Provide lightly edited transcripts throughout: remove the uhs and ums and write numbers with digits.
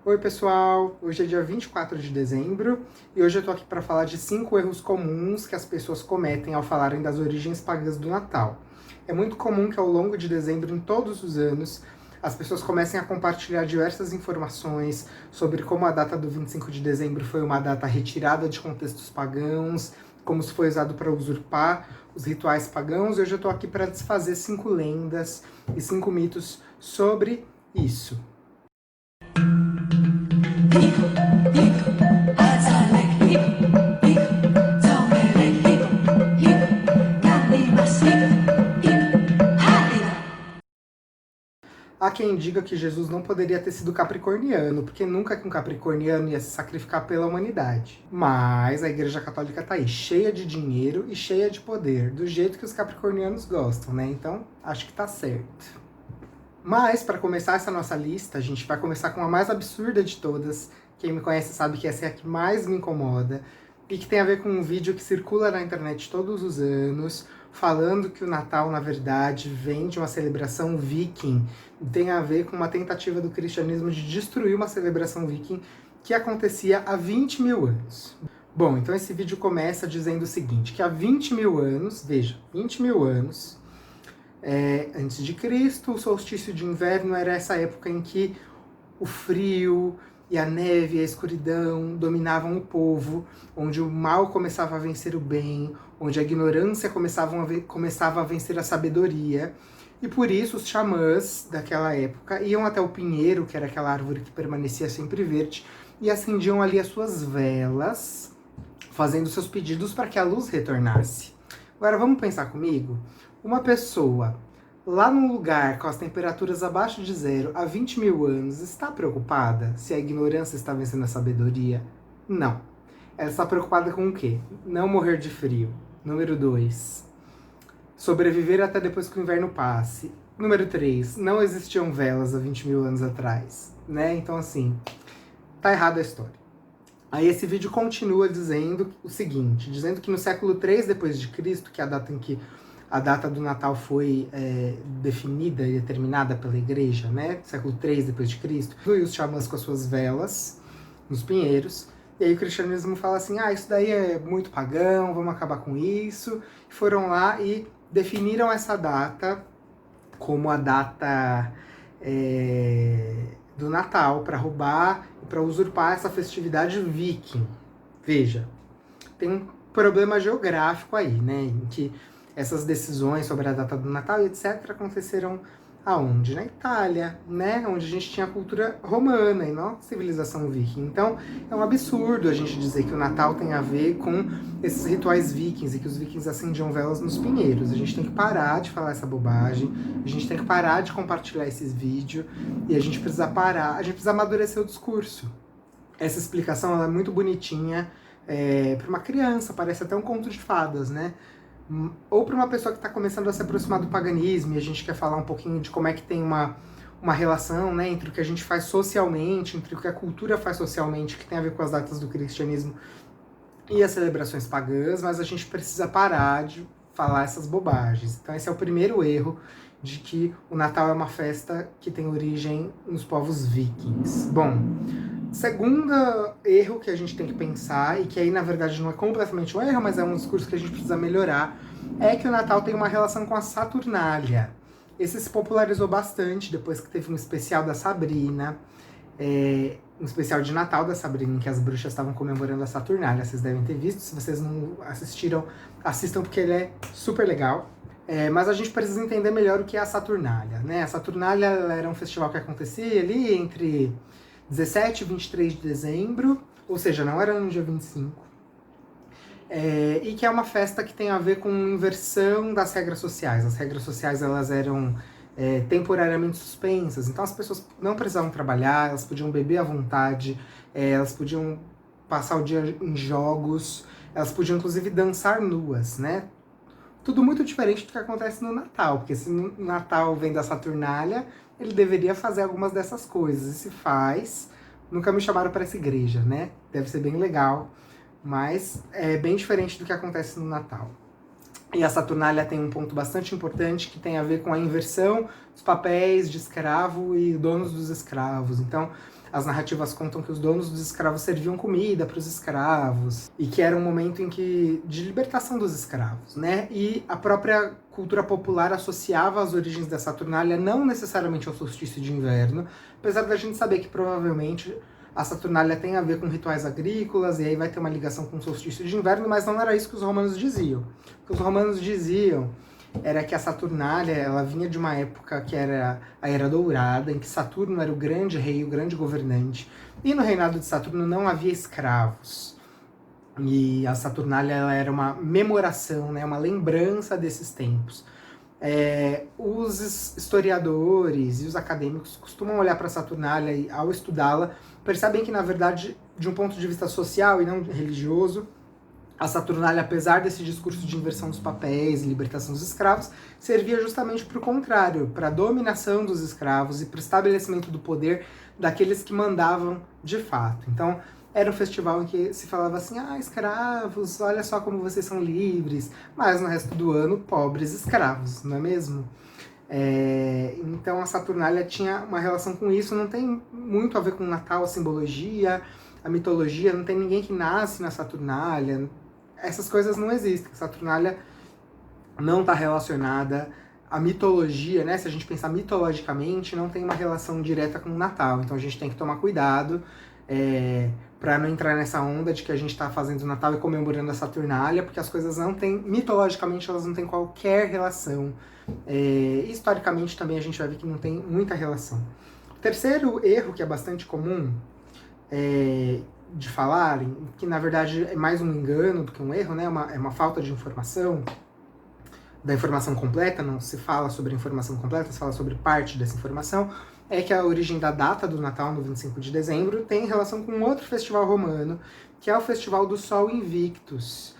Oi pessoal, hoje é dia 24 de dezembro e hoje eu tô aqui para falar de 5 erros comuns que as pessoas cometem ao falarem das origens pagãs do Natal. É muito comum que ao longo de dezembro, em todos os anos, as pessoas comecem a compartilhar diversas informações sobre como a data do 25 de dezembro foi uma data retirada de contextos pagãos, como se foi usado para usurpar os rituais pagãos. E hoje eu tô aqui para desfazer 5 lendas e 5 mitos sobre isso. Há quem diga que Jesus não poderia ter sido capricorniano, porque nunca que um capricorniano ia se sacrificar pela humanidade. Mas a Igreja Católica tá aí, cheia de dinheiro e cheia de poder, do jeito que os capricornianos gostam, né? Então, acho que tá certo. Mas, para começar essa nossa lista, a gente vai começar com a mais absurda de todas. Quem me conhece sabe que essa é a que mais me incomoda, e que tem a ver com um vídeo que circula na internet todos os anos, falando que o Natal, na verdade, vem de uma celebração viking, e tem a ver com uma tentativa do cristianismo de destruir uma celebração viking que acontecia há 20 mil anos. Bom, então esse vídeo começa dizendo o seguinte, que há 20 mil anos, veja, 20 mil anos, antes de Cristo, o solstício de inverno era essa época em que o frio e a neve e a escuridão dominavam o povo, onde o mal começava a vencer o bem, onde a ignorância começava a vencer a sabedoria. E por isso os xamãs daquela época iam até o pinheiro, que era aquela árvore que permanecia sempre verde, e acendiam ali as suas velas, fazendo seus pedidos para que a luz retornasse. Agora vamos pensar comigo? Uma pessoa lá num lugar com as temperaturas abaixo de zero há 20 mil anos está preocupada se a ignorância está vencendo a sabedoria? Não. Ela está preocupada com o quê? Não morrer de frio. Número 2. Sobreviver até depois que o inverno passe. Número 3. Não existiam velas há 20 mil anos atrás. Né? Então, assim, tá errada a história. Aí esse vídeo continua dizendo o seguinte, dizendo que no século 3 depois de Cristo, que é a data em que a data do Natal foi definida e determinada pela igreja, né? Século 3 depois de Cristo, e os xamãs com as suas velas nos pinheiros. E aí o cristianismo fala assim, isso daí é muito pagão, vamos acabar com isso. E foram lá e definiram essa data como a data do Natal, para roubar e para usurpar essa festividade viking. Veja, tem um problema geográfico aí, né? Em que essas decisões sobre a data do Natal e etc. aconteceram aonde? Na Itália, né? Onde a gente tinha a cultura romana e não a civilização viking. Então, é um absurdo a gente dizer que o Natal tem a ver com esses rituais vikings e que os vikings acendiam velas nos pinheiros. A gente tem que parar de falar essa bobagem, a gente tem que parar de compartilhar esses vídeos e a gente precisa parar, a gente precisa amadurecer o discurso. Essa explicação ela é muito bonitinha para uma criança, parece até um conto de fadas, né? Ou para uma pessoa que está começando a se aproximar do paganismo e a gente quer falar um pouquinho de como é que tem uma relação, né, entre o que a gente faz socialmente, entre o que a cultura faz socialmente, que tem a ver com as datas do cristianismo e as celebrações pagãs, mas a gente precisa parar de falar essas bobagens. Então esse é o primeiro erro de que o Natal é uma festa que tem origem nos povos vikings. Bom, segundo erro que a gente tem que pensar, e que aí na verdade não é completamente um erro, mas é um discurso que a gente precisa melhorar, é que o Natal tem uma relação com a Saturnália. Esse se popularizou bastante depois que teve um especial da Sabrina, um especial de Natal da Sabrina, em que as bruxas estavam comemorando a Saturnália. Vocês devem ter visto, se vocês não assistiram, assistam porque ele é super legal. Mas a gente precisa entender melhor o que é a Saturnália, né? A Saturnália era um festival que acontecia ali entre 17 e 23 de dezembro, ou seja, não era no dia 25, e que é uma festa que tem a ver com inversão das regras sociais. As regras sociais elas eram temporariamente suspensas, então as pessoas não precisavam trabalhar, elas podiam beber à vontade, elas podiam passar o dia em jogos, elas podiam inclusive dançar nuas, né? Tudo muito diferente do que acontece no Natal, porque se no Natal vem da Saturnália, ele deveria fazer algumas dessas coisas, e se faz. Nunca me chamaram para essa igreja, né? Deve ser bem legal, mas é bem diferente do que acontece no Natal. E a Saturnália tem um ponto bastante importante que tem a ver com a inversão dos papéis de escravo e donos dos escravos. Então, as narrativas contam que os donos dos escravos serviam comida para os escravos e que era um momento em que de libertação dos escravos, né? E a própria cultura popular associava as origens da Saturnália não necessariamente ao solstício de inverno, apesar da gente saber que provavelmente a Saturnália tem a ver com rituais agrícolas, e aí vai ter uma ligação com o solstício de inverno, mas não era isso que os romanos diziam. O que os romanos diziam era que a Saturnália, ela vinha de uma época que era a Era Dourada, em que Saturno era o grande rei, o grande governante, e no reinado de Saturno não havia escravos. E a Saturnália, ela era uma memoração, né, uma lembrança desses tempos. Os historiadores e os acadêmicos costumam olhar para a Saturnália e, ao estudá-la, percebem que, na verdade, de um ponto de vista social e não religioso, a Saturnália, apesar desse discurso de inversão dos papéis e libertação dos escravos, servia justamente para o contrário, para a dominação dos escravos e para o estabelecimento do poder daqueles que mandavam de fato. Então, era um festival em que se falava assim, escravos, olha só como vocês são livres, mas no resto do ano, pobres escravos, não é mesmo? Então a Saturnália tinha uma relação com isso, não tem muito a ver com o Natal, a simbologia, a mitologia, não tem ninguém que nasce na Saturnália, essas coisas não existem. A Saturnália não está relacionada à mitologia, né? Se a gente pensar mitologicamente, não tem uma relação direta com o Natal, então a gente tem que tomar cuidado para não entrar nessa onda de que a gente está fazendo o Natal e comemorando a Saturnália, porque as coisas não têm, mitologicamente, elas não têm qualquer relação. Historicamente também a gente vai ver que não tem muita relação. O terceiro erro, que é bastante comum de falarem, que na verdade é mais um engano do que um erro, né? É uma falta de informação, da informação completa, não se fala sobre a informação completa, se fala sobre parte dessa informação, é que a origem da data do Natal, no 25 de dezembro, tem relação com outro festival romano, que é o Festival do Sol Invictus.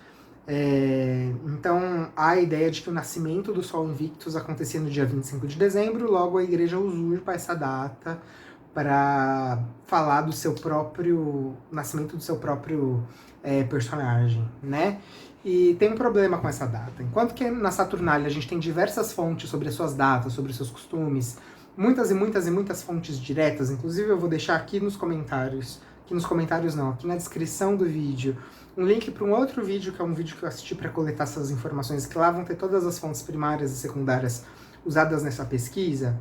Então, há a ideia de que o nascimento do Sol Invictus acontecia no dia 25 de dezembro, logo a igreja usurpa essa data para falar do seu próprio nascimento, do seu próprio personagem, né? E tem um problema com essa data. Enquanto que na Saturnália a gente tem diversas fontes sobre as suas datas, sobre os seus costumes, muitas e muitas e muitas fontes diretas, inclusive eu vou deixar aqui nos comentários, aqui na descrição do vídeo, um link para um outro vídeo, que é um vídeo que eu assisti para coletar essas informações, que lá vão ter todas as fontes primárias e secundárias usadas nessa pesquisa.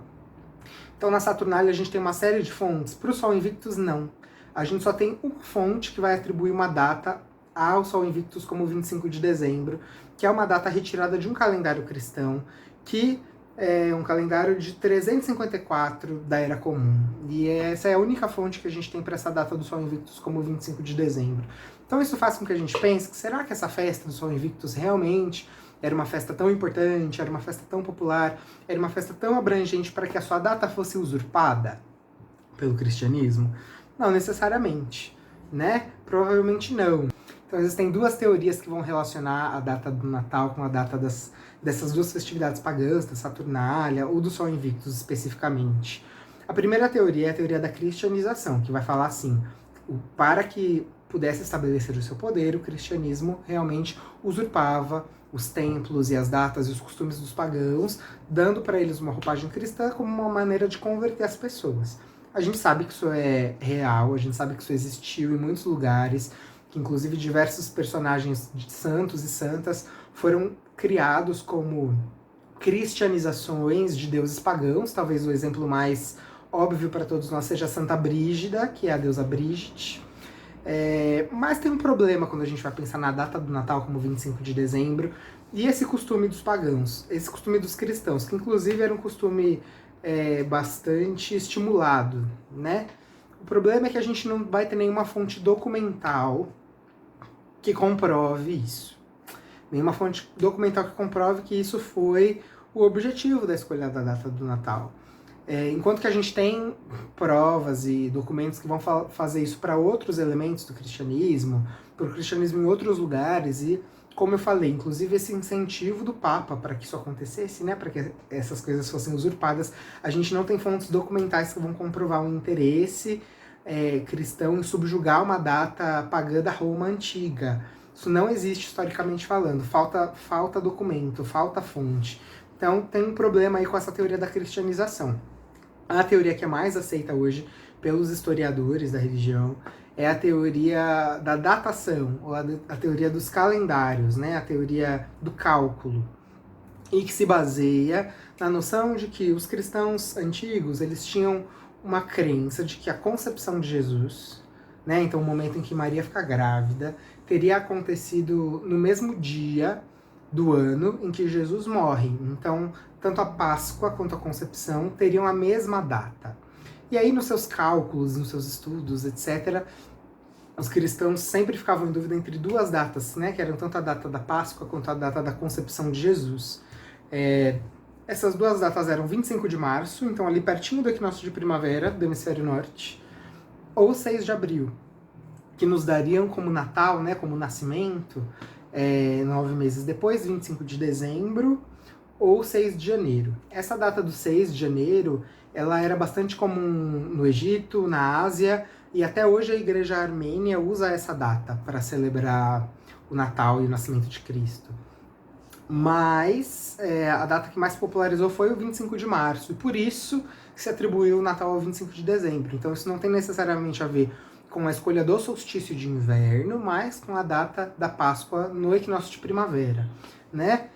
Então na Saturnália a gente tem uma série de fontes, para o Sol Invictus não. A gente só tem uma fonte que vai atribuir uma data ao Sol Invictus como 25 de dezembro, que é uma data retirada de um calendário cristão, que é um calendário de 354 da Era Comum. E essa é a única fonte que a gente tem para essa data do Sol Invictus como 25 de dezembro. Então isso faz com que a gente pense que será que essa festa do Sol Invictus realmente era uma festa tão importante, era uma festa tão popular, era uma festa tão abrangente para que a sua data fosse usurpada pelo cristianismo? Não necessariamente, né? Provavelmente não. Então existem duas teorias que vão relacionar a data do Natal com a data dessas duas festividades pagãs, da Saturnália ou do Sol Invictus especificamente. A primeira teoria é a teoria da cristianização, que vai falar assim, para que pudesse estabelecer o seu poder, o cristianismo realmente usurpava os templos e as datas e os costumes dos pagãos, dando para eles uma roupagem cristã como uma maneira de converter as pessoas. A gente sabe que isso é real, a gente sabe que isso existiu em muitos lugares, que inclusive diversos personagens de santos e santas foram criados como cristianizações de deuses pagãos. Talvez o exemplo mais óbvio para todos nós seja Santa Brígida, que é a deusa Brigitte. Mas tem um problema quando a gente vai pensar na data do Natal como 25 de dezembro e esse costume dos pagãos, esse costume dos cristãos, que inclusive era um costume bastante estimulado, né? O problema é que a gente não vai ter nenhuma fonte documental que comprove isso. Nenhuma fonte documental que comprove que isso foi o objetivo da escolha da data do Natal. Enquanto que a gente tem provas e documentos que vão fazer isso para outros elementos do cristianismo, para o cristianismo em outros lugares, e, como eu falei, inclusive esse incentivo do Papa para que isso acontecesse, né, para que essas coisas fossem usurpadas, a gente não tem fontes documentais que vão comprovar um interesse cristão em subjugar uma data pagã da Roma antiga. Isso não existe historicamente falando, falta documento, falta fonte. Então tem um problema aí com essa teoria da cristianização. A teoria que é mais aceita hoje pelos historiadores da religião é a teoria da datação, ou a teoria dos calendários, né? A teoria do cálculo, e que se baseia na noção de que os cristãos antigos, eles tinham uma crença de que a concepção de Jesus, né, então o momento em que Maria fica grávida, teria acontecido no mesmo dia do ano em que Jesus morre. Então, tanto a Páscoa quanto a concepção teriam a mesma data. E aí, nos seus cálculos, nos seus estudos, etc., os cristãos sempre ficavam em dúvida entre duas datas, né, que eram tanto a data da Páscoa quanto a data da concepção de Jesus. Essas duas datas eram 25 de março, então ali pertinho do equinócio de primavera, do hemisfério norte, ou 6 de abril, que nos dariam como Natal, né, como nascimento, 9 meses depois, 25 de dezembro, ou 6 de janeiro. Essa data do 6 de janeiro, ela era bastante comum no Egito, na Ásia, e até hoje a igreja armênia usa essa data para celebrar o Natal e o nascimento de Cristo. Mas a data que mais popularizou foi o 25 de março, e por isso se atribuiu o Natal ao 25 de dezembro. Então isso não tem necessariamente a ver com a escolha do solstício de inverno, mas com a data da Páscoa no equinócio de primavera, né?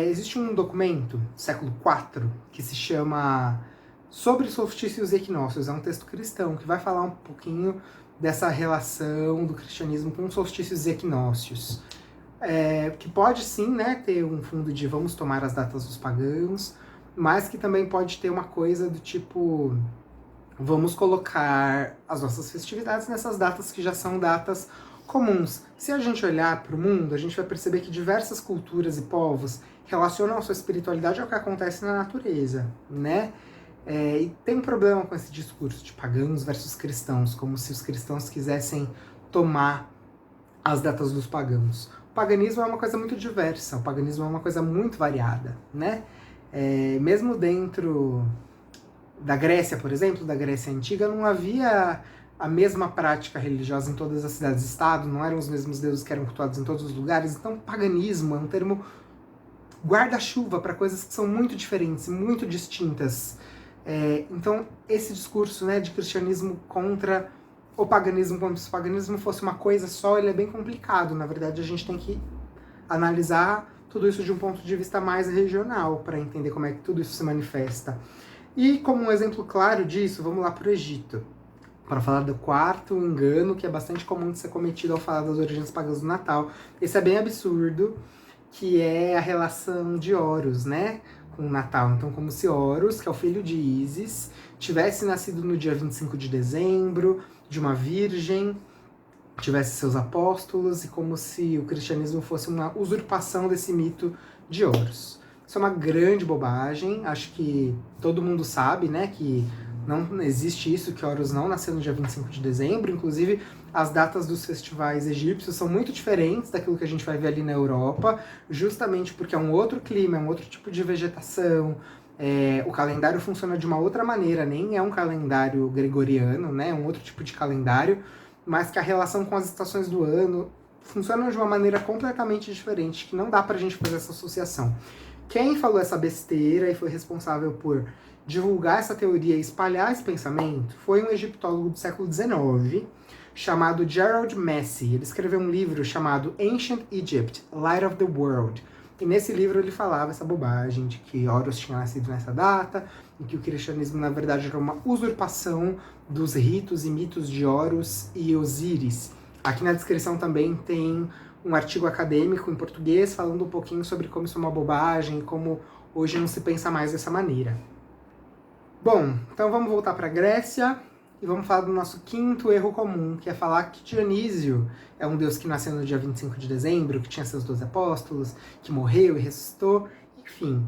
Existe um documento, século IV, que se chama Sobre Solstícios e Equinócios. É um texto cristão que vai falar um pouquinho dessa relação do cristianismo com solstícios e equinócios. Que pode sim, né, ter um fundo de vamos tomar as datas dos pagãos, mas que também pode ter uma coisa do tipo, vamos colocar as nossas festividades nessas datas que já são datas comuns. Se a gente olhar para o mundo, a gente vai perceber que diversas culturas e povos relacionam a sua espiritualidade ao que acontece na natureza, né? E tem um problema com esse discurso de pagãos versus cristãos, como se os cristãos quisessem tomar as datas dos pagãos. O paganismo é uma coisa muito diversa, o paganismo é uma coisa muito variada, né? Mesmo dentro da Grécia, por exemplo, da Grécia Antiga, não havia a mesma prática religiosa em todas as cidades-estado, não eram os mesmos deuses que eram cultuados em todos os lugares, então paganismo é um termo guarda-chuva para coisas que são muito diferentes, muito distintas. Então esse discurso, né, de cristianismo contra o paganismo, como se o paganismo fosse uma coisa só, ele é bem complicado. Na verdade, a gente tem que analisar tudo isso de um ponto de vista mais regional para entender como é que tudo isso se manifesta. E como um exemplo claro disso, vamos lá para o Egito, para falar do quarto engano, que é bastante comum de ser cometido ao falar das origens pagãs do Natal. Esse é bem absurdo, que é a relação de Horus, né, com o Natal. Então, como se Horus, que é o filho de Ísis, tivesse nascido no dia 25 de dezembro, de uma virgem, tivesse seus apóstolos, e como se o cristianismo fosse uma usurpação desse mito de Horus. Isso é uma grande bobagem, acho que todo mundo sabe, né, que não existe isso, que Horus não nasceu no dia 25 de dezembro, inclusive as datas dos festivais egípcios são muito diferentes daquilo que a gente vai ver ali na Europa, justamente porque é um outro clima, é um outro tipo de vegetação, o calendário funciona de uma outra maneira, nem é um calendário gregoriano, né, é um outro tipo de calendário, mas que a relação com as estações do ano funciona de uma maneira completamente diferente, que não dá pra gente fazer essa associação. Quem falou essa besteira e foi responsável por divulgar essa teoria e espalhar esse pensamento foi um egiptólogo do século XIX, chamado Gerald Massey. Ele escreveu um livro chamado Ancient Egypt, Light of the World. E nesse livro ele falava essa bobagem de que Horus tinha nascido nessa data, e que o cristianismo, na verdade, era uma usurpação dos ritos e mitos de Horus e Osíris. Aqui na descrição também tem um artigo acadêmico em português falando um pouquinho sobre como isso é uma bobagem e como hoje não se pensa mais dessa maneira. Bom, então vamos voltar para a Grécia e vamos falar do nosso quinto erro comum, que é falar que Dionísio é um deus que nasceu no dia 25 de dezembro, que tinha seus 12 apóstolos, que morreu e ressuscitou, enfim.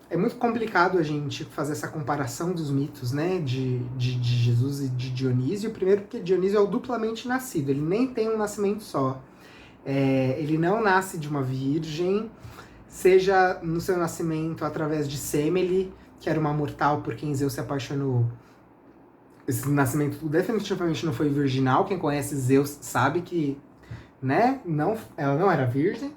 É muito complicado a gente fazer essa comparação dos mitos, né, de Jesus e de Dionísio, primeiro porque Dionísio é o duplamente nascido, ele nem tem um nascimento só. Ele não nasce de uma virgem, seja no seu nascimento através de Semele, que era uma mortal por quem Zeus se apaixonou. Esse nascimento definitivamente não foi virginal. Quem conhece Zeus sabe que né? Não, ela não era virgem.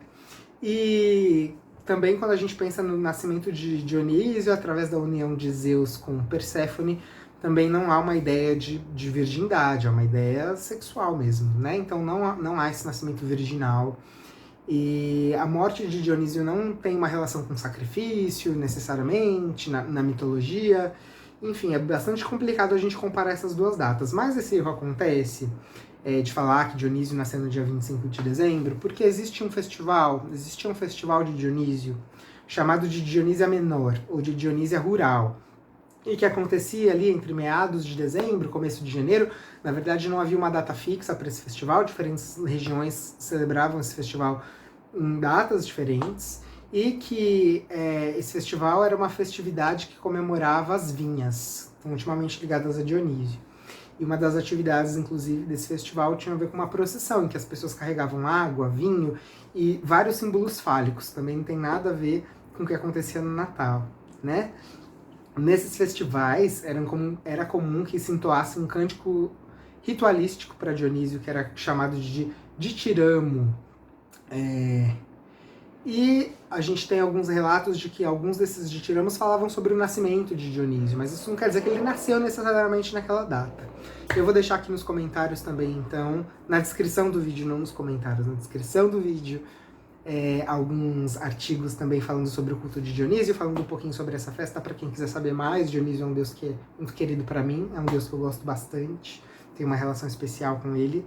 E também quando a gente pensa no nascimento de Dionísio, através da união de Zeus com Perséfone, também não há uma ideia de virgindade, é uma ideia sexual mesmo, né? Então não há esse nascimento virginal. E a morte de Dionísio não tem uma relação com sacrifício, necessariamente, na mitologia. Enfim, é bastante complicado a gente comparar essas duas datas. Mas esse erro acontece de falar que Dionísio nasceu no dia 25 de dezembro, porque existia um festival de Dionísio, chamado de Dionísia Menor, ou de Dionísia Rural, e que acontecia ali entre meados de dezembro, começo de janeiro. Na verdade, não havia uma data fixa para esse festival, diferentes regiões celebravam esse festival em datas diferentes, e que esse festival era uma festividade que comemorava as vinhas, intimamente ligadas a Dionísio. E uma das atividades, inclusive, desse festival tinha a ver com uma procissão, em que as pessoas carregavam água, vinho e vários símbolos fálicos. Também não tem nada a ver com o que acontecia no Natal, né? Nesses festivais, era comum que se entoasse um cântico ritualístico para Dionísio, que era chamado de ditiramo. E a gente tem alguns relatos de que alguns desses ditiramos falavam sobre o nascimento de Dionísio, mas isso não quer dizer que ele nasceu necessariamente naquela data. Eu vou deixar aqui nos comentários também, então, na descrição do vídeo, não nos comentários, na descrição do vídeo, alguns artigos também falando sobre o culto de Dionísio, falando um pouquinho sobre essa festa para quem quiser saber mais. Dionísio é um deus que é muito querido para mim, é um deus que eu gosto bastante, tenho uma relação especial com ele,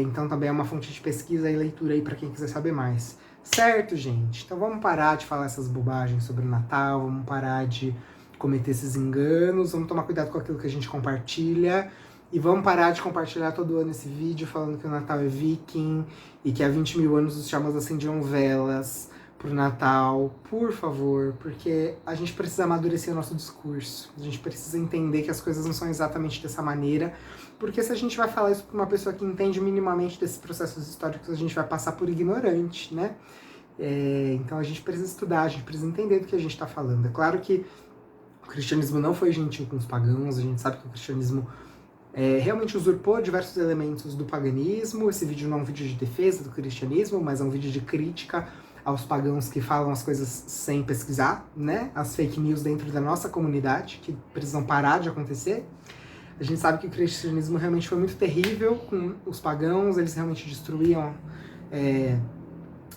então também é uma fonte de pesquisa e leitura aí para quem quiser saber mais. Certo, gente? Então vamos parar de falar essas bobagens sobre o Natal, vamos parar de cometer esses enganos, vamos tomar cuidado com aquilo que a gente compartilha e vamos parar de compartilhar todo ano esse vídeo falando que o Natal é viking e que há 20 mil anos os xamãs acendiam velas pro Natal, por favor, porque a gente precisa amadurecer o nosso discurso, a gente precisa entender que as coisas não são exatamente dessa maneira, porque se a gente vai falar isso para uma pessoa que entende minimamente desses processos históricos, a gente vai passar por ignorante, né? Então a gente precisa estudar, a gente precisa entender do que a gente está falando. É claro que o cristianismo não foi gentil com os pagãos, a gente sabe que o cristianismo realmente usurpou diversos elementos do paganismo. Esse vídeo não é um vídeo de defesa do cristianismo, mas é um vídeo de crítica aos pagãos que falam as coisas sem pesquisar, né? As fake news dentro da nossa comunidade, que precisam parar de acontecer. A gente sabe que o cristianismo realmente foi muito terrível com os pagãos, eles realmente destruíam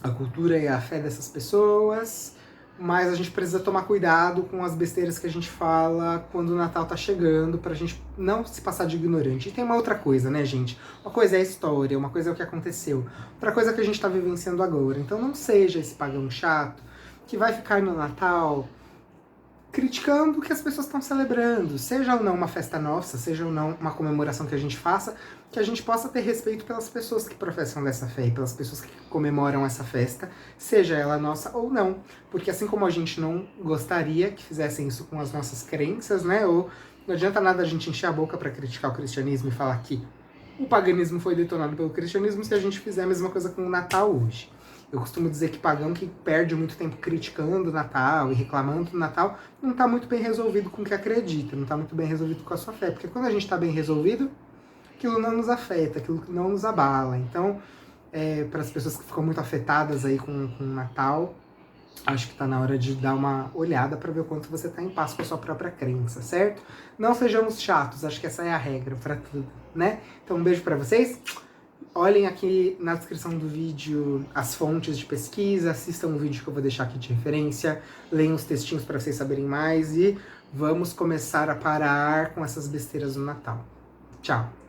a cultura e a fé dessas pessoas, mas a gente precisa tomar cuidado com as besteiras que a gente fala quando o Natal tá chegando, pra gente não se passar de ignorante. E tem uma outra coisa, né, gente? Uma coisa é a história, uma coisa é o que aconteceu, outra coisa é o que a gente tá vivenciando agora. Então não seja esse pagão chato que vai ficar no Natal criticando o que as pessoas estão celebrando, seja ou não uma festa nossa, seja ou não uma comemoração que a gente faça, que a gente possa ter respeito pelas pessoas que professam dessa fé e pelas pessoas que comemoram essa festa, seja ela nossa ou não, porque assim como a gente não gostaria que fizessem isso com as nossas crenças, né, ou não adianta nada a gente encher a boca para criticar o cristianismo e falar que o paganismo foi detonado pelo cristianismo se a gente fizer a mesma coisa com o Natal hoje. Eu costumo dizer que pagão que perde muito tempo criticando o Natal e reclamando do Natal não está muito bem resolvido com o que acredita, não está muito bem resolvido com a sua fé. Porque quando a gente está bem resolvido, aquilo não nos afeta, aquilo não nos abala. Então, para as pessoas que ficam muito afetadas aí com o Natal, acho que está na hora de dar uma olhada para ver o quanto você está em paz com a sua própria crença, certo? Não sejamos chatos, acho que essa é a regra para tudo, né? Então, um beijo para vocês. Olhem aqui na descrição do vídeo as fontes de pesquisa, assistam o vídeo que eu vou deixar aqui de referência, leiam os textinhos para vocês saberem mais e vamos começar a parar com essas besteiras no Natal. Tchau!